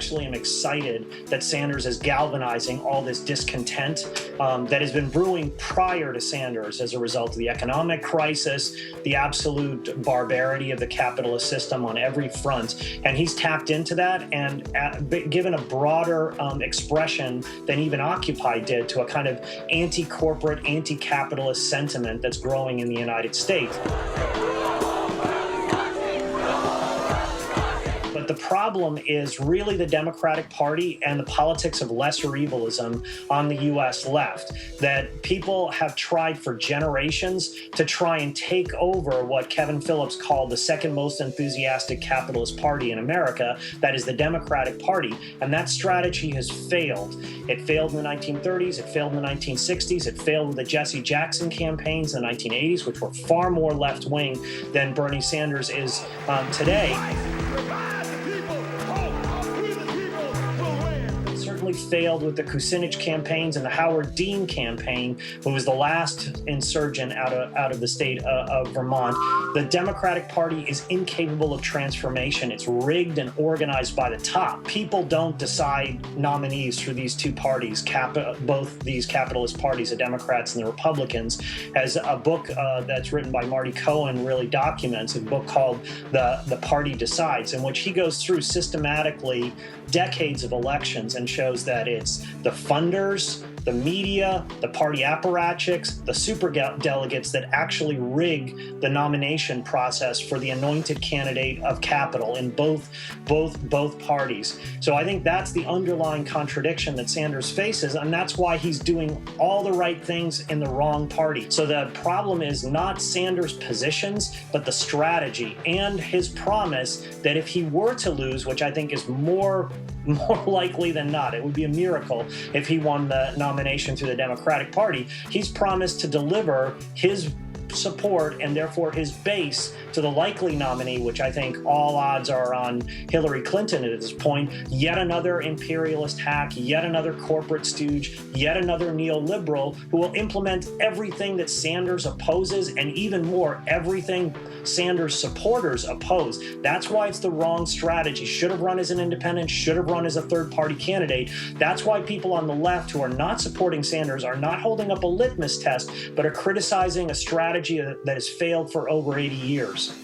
actually am excited that Sanders is galvanizing all this discontent that has been brewing prior to Sanders as a result of the economic crisis, the absolute barbarity of the capitalist system on every front. And he's tapped into that and given a broader expression than even Occupy did to a kind of anti-corporate, anti-capitalist sentiment that's growing in the United States. But the problem is really the Democratic Party and the politics of lesser evilism on the U.S. left, that people have tried for generations to try and take over what Kevin Phillips called the second most enthusiastic capitalist party in America, that is the Democratic Party. And that strategy has failed. It failed in the 1930s, it failed in the 1960s, it failed with the Jesse Jackson campaigns in the 1980s, which were far more left-wing than Bernie Sanders is today. Failed with the Kucinich campaigns and the Howard Dean campaign, who was the last insurgent out of the state of Vermont. The Democratic Party is incapable of transformation. It's rigged and organized by the top. People don't decide nominees for these two parties, both these capitalist parties, the Democrats and the Republicans. As a book that's written by Marty Cohen really documents, a book called The Party Decides, in which he goes through systematically decades of elections and shows that it's the funders, the media, the party apparatchiks, the superdelegates that actually rig the nomination process for the anointed candidate of capital in both parties. So I think that's the underlying contradiction that Sanders faces, and that's why he's doing all the right things in the wrong party. So the problem is not Sanders' positions, but the strategy and his promise that if he were to lose, which I think is more likely than not, it would be a miracle if he won the nomination through the Democratic Party, he's promised to deliver his support and therefore his base to the likely nominee, which I think all odds are on Hillary Clinton at this point. Yet another imperialist hack, yet another corporate stooge, yet another neoliberal who will implement everything that Sanders opposes and even more, everything Sanders supporters oppose. That's why it's the wrong strategy. Should have run as an independent, should have run as a third-party candidate. That's why people on the left who are not supporting Sanders are not holding up a litmus test, but are criticizing a strategy that has failed for over 80 years.